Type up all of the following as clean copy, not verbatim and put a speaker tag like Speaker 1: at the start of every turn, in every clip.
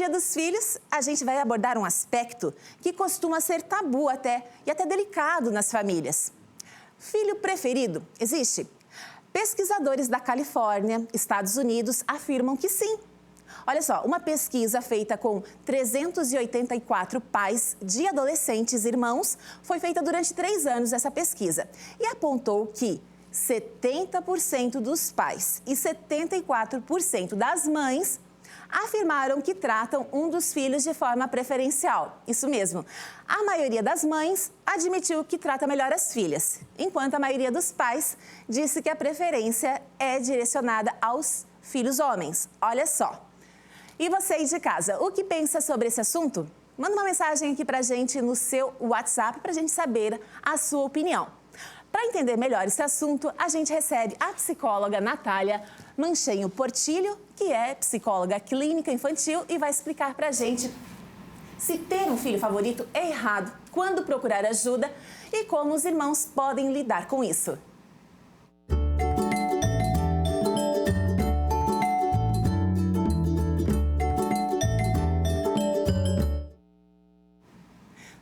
Speaker 1: Dia dos Filhos, a gente vai abordar um aspecto que costuma ser tabu e até delicado nas famílias. Filho preferido existe? Pesquisadores da Califórnia, Estados Unidos, afirmam que sim. Olha só, uma pesquisa feita com 384 pais de adolescentes irmãos foi feita durante 3 anos essa pesquisa e apontou que 70% dos pais e 74% das mães afirmaram que tratam um dos filhos de forma preferencial. Isso mesmo. A maioria das mães admitiu que trata melhor as filhas, enquanto a maioria dos pais disse que a preferência é direcionada aos filhos homens. Olha só. E você aí de casa, o que pensa sobre esse assunto? Manda uma mensagem aqui pra gente no seu WhatsApp pra gente saber a sua opinião. Para entender melhor esse assunto, a gente recebe a psicóloga Natália Manchenho Portillo, que é psicóloga clínica infantil e vai explicar para a gente se ter um filho favorito é errado, quando procurar ajuda e como os irmãos podem lidar com isso.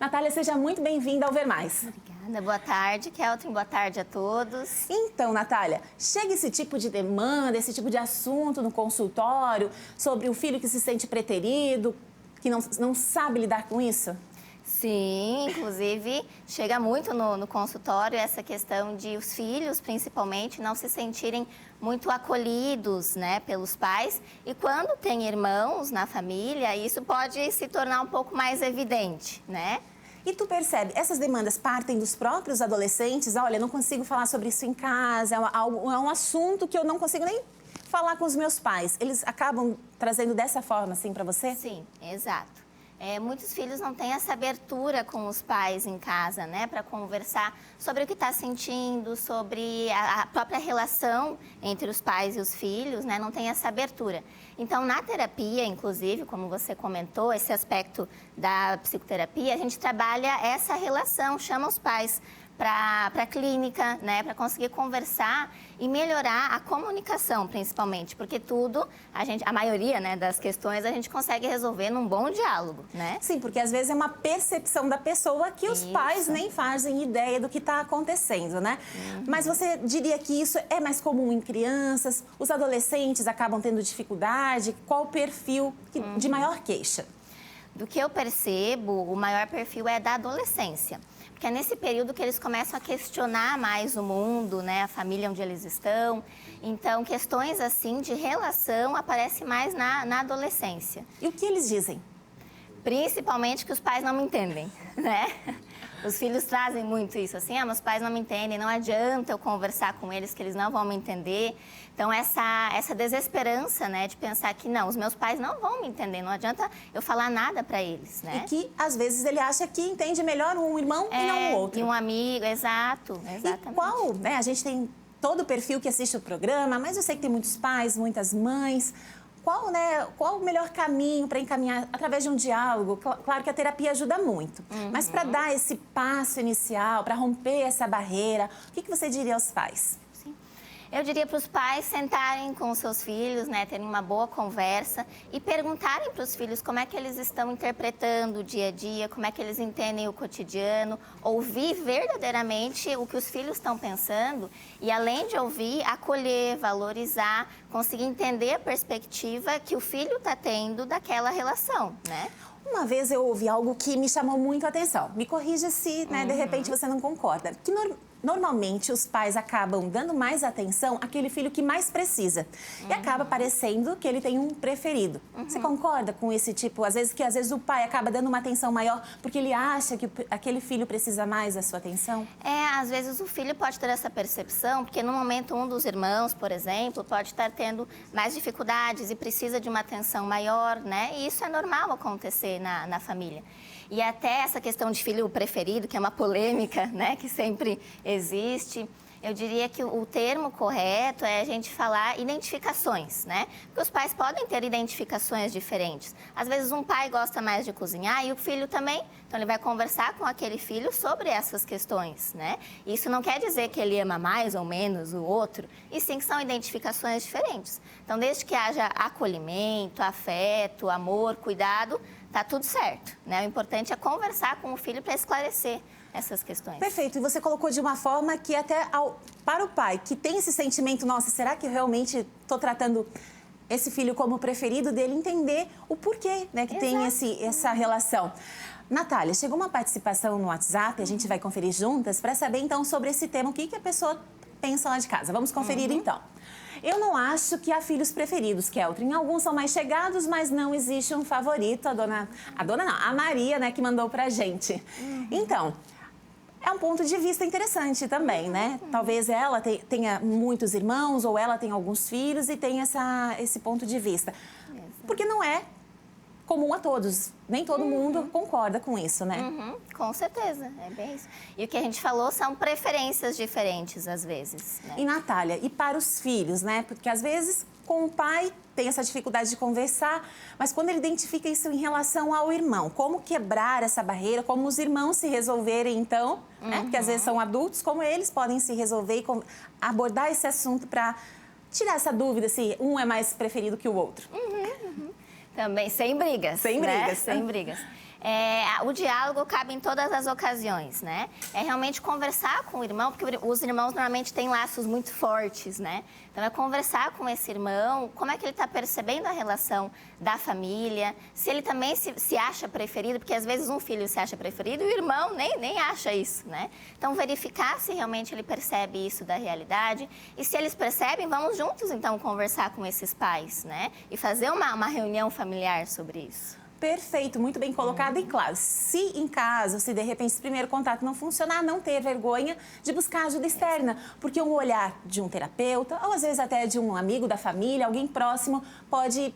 Speaker 1: Natália, seja muito bem-vinda ao Ver Mais.
Speaker 2: Obrigada. Boa tarde, Kelton. Boa tarde a todos.
Speaker 1: Então, Natália, chega esse tipo de demanda, esse tipo de assunto no consultório sobre o filho que se sente preterido, que não sabe lidar com isso?
Speaker 2: Sim, inclusive chega muito no consultório essa questão de os filhos, principalmente, não se sentirem muito acolhidos, né, pelos pais. E quando tem irmãos na família, isso pode se tornar um pouco mais evidente, né?
Speaker 1: E tu percebe, essas demandas partem dos próprios adolescentes? Olha, não consigo falar sobre isso em casa, é um assunto que eu não consigo nem falar com os meus pais. Eles acabam trazendo dessa forma, assim, para você?
Speaker 2: Sim, exato. Muitos filhos não têm essa abertura com os pais em casa, né? Para conversar sobre o que está sentindo, sobre a própria relação entre os pais e os filhos, né? Não tem essa abertura. Então, na terapia, inclusive, como você comentou, esse aspecto da psicoterapia, a gente trabalha essa relação, chama os pais para a clínica, né, para conseguir conversar e melhorar a comunicação, principalmente, porque a maioria, né, das questões a gente consegue resolver num bom diálogo, né?
Speaker 1: Sim, porque às vezes é uma percepção da pessoa que os pais nem fazem ideia do que está acontecendo, né? Mas você diria que isso é mais comum em crianças? Os adolescentes acabam tendo dificuldade? Qual o perfil de maior queixa?
Speaker 2: Do que eu percebo, o maior perfil é da adolescência. Porque é nesse período que eles começam a questionar mais o mundo, né, a família onde eles estão. Então, questões assim de relação aparecem mais na adolescência.
Speaker 1: E o que eles dizem?
Speaker 2: Principalmente que os pais não me entendem, né? Os filhos trazem muito isso, assim, meus pais não me entendem, não adianta eu conversar com eles que eles não vão me entender. Então, essa desesperança, né, de pensar que não, os meus pais não vão me entender, não adianta eu falar nada para eles, né?
Speaker 1: E que, às vezes, ele acha que entende melhor um irmão e não o outro.
Speaker 2: E um amigo, exatamente.
Speaker 1: E qual, né, a gente tem todo o perfil que assiste o programa, mas eu sei que tem muitos pais, muitas mães. Qual o melhor caminho para encaminhar através de um diálogo? Claro que a terapia ajuda muito, mas para dar esse passo inicial, para romper essa barreira, o que você diria aos pais?
Speaker 2: Eu diria para os pais sentarem com os seus filhos, né, terem uma boa conversa e perguntarem para os filhos como é que eles estão interpretando o dia a dia, como é que eles entendem o cotidiano, ouvir verdadeiramente o que os filhos estão pensando e, além de ouvir, acolher, valorizar, conseguir entender a perspectiva que o filho está tendo daquela relação, né?
Speaker 1: Uma vez eu ouvi algo que me chamou muito a atenção. Me corrija se, né, de repente, você não concorda. Que normalmente os pais acabam dando mais atenção àquele filho que mais precisa. E acaba parecendo que ele tem um preferido. Você concorda com esse tipo? Às vezes o pai acaba dando uma atenção maior porque ele acha que aquele filho precisa mais da sua atenção?
Speaker 2: Às vezes o filho pode ter essa percepção, porque no momento um dos irmãos, por exemplo, pode estar tendo mais dificuldades e precisa de uma atenção maior, né? E isso é normal acontecer na família. E até essa questão de filho preferido, que é uma polêmica, né, que sempre existe. Eu diria que o termo correto é a gente falar identificações, né? Porque os pais podem ter identificações diferentes. Às vezes um pai gosta mais de cozinhar e o filho também, então ele vai conversar com aquele filho sobre essas questões, né? Isso não quer dizer que ele ama mais ou menos o outro, e sim que são identificações diferentes. Então, desde que haja acolhimento, afeto, amor, cuidado, tá tudo certo, né? O importante é conversar com o filho para esclarecer essas questões.
Speaker 1: Perfeito. E você colocou de uma forma que até para o pai que tem esse sentimento, nossa, será que eu realmente estou tratando esse filho como preferido dele, entender o porquê, né, que
Speaker 2: Exato.
Speaker 1: tem essa relação. Natália, chegou uma participação no WhatsApp, a gente vai conferir juntas para saber então sobre esse tema, o que a pessoa pensa lá de casa. Vamos conferir então. Eu não acho que há filhos preferidos, Keltrin. Alguns são mais chegados, mas não existe um favorito. A Maria, né, que mandou pra gente. Então, é um ponto de vista interessante também, né? Talvez ela tenha muitos irmãos ou ela tenha alguns filhos e tenha esse ponto de vista. Porque não é comum a todos. Nem todo mundo concorda com isso, né?
Speaker 2: Com certeza, é bem isso. E o que a gente falou são preferências diferentes, às vezes, né?
Speaker 1: E, Natália, e para os filhos, né? Porque, às vezes, com o pai tem essa dificuldade de conversar, mas quando ele identifica isso em relação ao irmão, como quebrar essa barreira, como os irmãos se resolverem, então, né? Porque, às vezes, são adultos, como eles podem se resolver e abordar esse assunto para tirar essa dúvida se um é mais preferido que o outro.
Speaker 2: Também sem brigas.
Speaker 1: Sem
Speaker 2: né?
Speaker 1: brigas.
Speaker 2: Sem brigas. O diálogo cabe em todas as ocasiões, né? É realmente conversar com o irmão, porque os irmãos normalmente têm laços muito fortes, né? Então, é conversar com esse irmão, como é que ele está percebendo a relação da família, se ele também se acha preferido, porque às vezes um filho se acha preferido e o irmão nem acha isso, né? Então, verificar se realmente ele percebe isso da realidade e se eles percebem, vamos juntos, então, conversar com esses pais, né? E fazer uma reunião familiar sobre isso.
Speaker 1: Perfeito, muito bem colocado. E claro, se em caso, se de repente esse primeiro contato não funcionar, não ter vergonha de buscar ajuda externa. Porque um olhar de um terapeuta, ou às vezes até de um amigo da família, alguém próximo, pode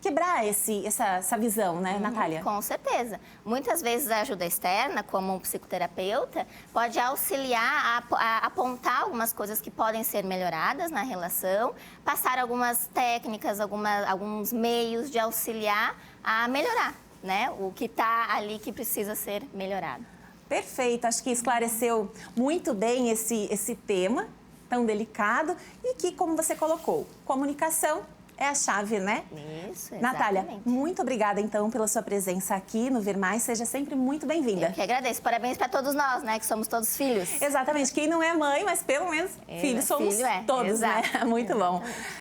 Speaker 1: quebrar essa visão, né, Natália?
Speaker 2: Com certeza. Muitas vezes a ajuda externa, como um psicoterapeuta, pode auxiliar a apontar algumas coisas que podem ser melhoradas na relação, passar algumas técnicas, alguns meios de auxiliar a melhorar, né, o que está ali que precisa ser melhorado.
Speaker 1: Perfeito, acho que esclareceu muito bem esse tema tão delicado e que, como você colocou, comunicação é a chave, né?
Speaker 2: Isso, exatamente.
Speaker 1: Natália, muito obrigada, então, pela sua presença aqui no Ver Mais. Seja sempre muito bem-vinda.
Speaker 2: Eu que agradeço. Parabéns para todos nós, né? Que somos todos filhos.
Speaker 1: Exatamente. Quem não é mãe, mas pelo menos filhos somos
Speaker 2: filho
Speaker 1: todos,
Speaker 2: exato.
Speaker 1: né? Muito bom.